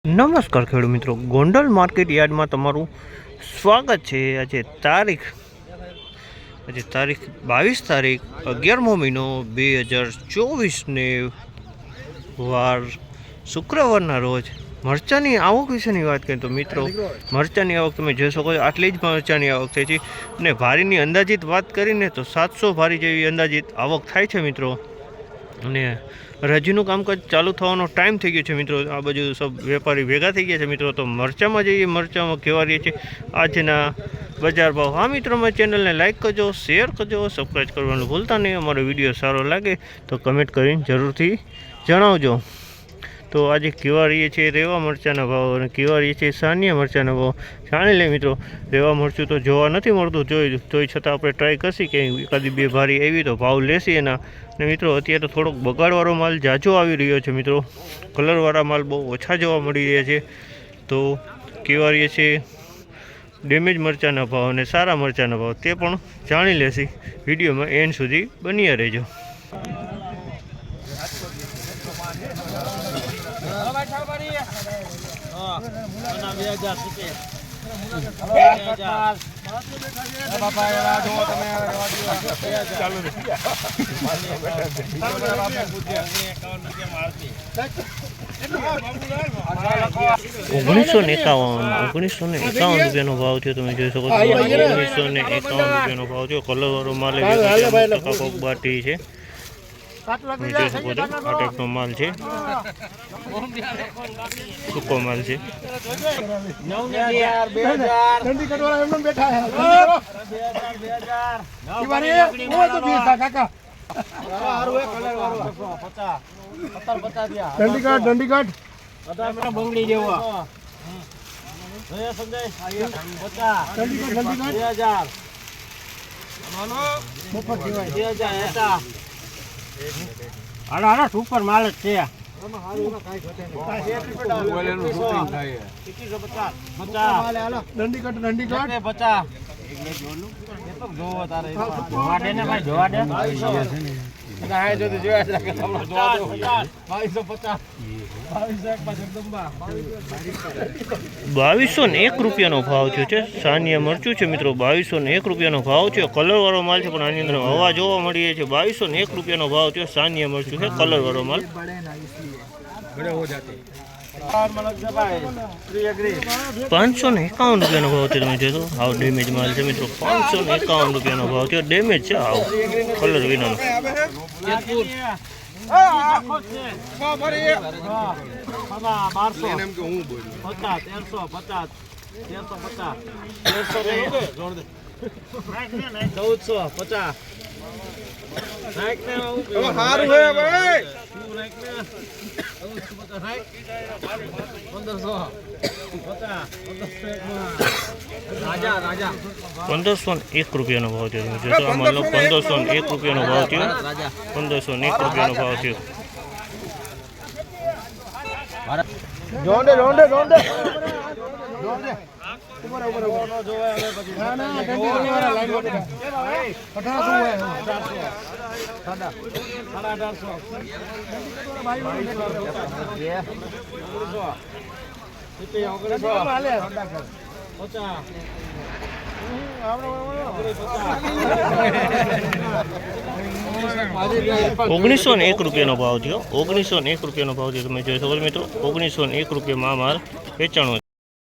નમસ્કાર ખેડૂત મિત્રો, ગોંડલ માર્કેટ યાર્ડમાં તમારું સ્વાગત છે। આજે તારીખ 22 તારીખ 11મો મહિનો 2024ને વાર શુક્રવારના રોજ મરચાની આવક વિશેની વાત કરીએ તો મિત્રો મરચાની આવક તમે જોઈ શકો છો, આટલી જ મરચાની આવક થઈ છે અને ભારીની અંદાજિત વાત કરીને તો 700 ભારી જેવી અંદાજિત આવક થાય છે મિત્રો। અને રજીનું કામકાજ ચાલુ થવાનો ટાઈમ થઈ ગયો છે મિત્રો। આ બાજુ સબ વેપારી ભેગા થઈ ગયા છે મિત્રો। તો મરચામાં જઈએ, મરચામાં કેવા રહીએ છે આજના બજાર ભાવ। હા મિત્રો, અમારી ચેનલને લાઇક કરજો, શેર કરજો, સબસ્ક્રાઈબ કરવાનું ભૂલતા નહીં। અમારો વિડીયો સારો લાગે તો કમેન્ટ કરીને જરૂરથી જણાવજો। તો આજે કેવા રહીએ છે રેવા મરચાના ભાવ અને કેવા રહીએ છે સાનિયા મરચાના ભાવ જાણી લે મિત્રો। રેવા મરચું તો જોવા નથી મળતું, તોય છતાં આપણે ટ્રાય કરશી કે એકાદી બે ભારી આવી તો ભાવ લેશી એના। ને મિત્રો અત્યારે તો થોડોક બગાડવાળો માલ જાજો આવી રહ્યો છે મિત્રો, કલરવાળા માલ બહુ ઓછા જોવા મળી રહ્યા છે। તો કેવા રહીએ છે ડેમેજ મરચાના ભાવ અને સારા મરચાના ભાવ તે પણ જાણી લેશી। વિડીયોમાં એન્ડ સુધી બન્યા રહેજો। ₹1951 રૂપિયાનો ભાવ થયો, તમે જોઈ શકો છો। ₹1951 ભાવ થયો। કલરવાળો માલ બાટી છે, જોઈ શકો છો। આ ટાઈપનો માલ છે, સૂકો માલ છે। સુપર માલ જ છે। ₹2201 ભાવ થયો છે। સાનિયા મરચું છે મિત્રો, ₹2201 ભાવ થયો। કલરવાળો માલ છે પણ આની અંદર હવા જોવા મળી રહી છે। ₹2201 ભાવ થયો। સાનિયા મરચું છે, કલરવાળો માલ। ₹551 ભાવ થયો, તમે જોશો। હાવ ડેમેજ માલ છે મિત્રો। ₹551 ભાવ થયો, ડેમેજ છે હાવ, કલર વિનાનો। ₹1501 ભાવ થયો, તમે જોશો। આ માલનો ₹1501 ભાવ થયો। ₹1501 ભાવ થયો। ₹1901 ભાવ થયો। ₹1901 ભાવ થયો, તમે જોઈ શકો છો મિત્રો। ₹1901 માં માલ વેચાણો।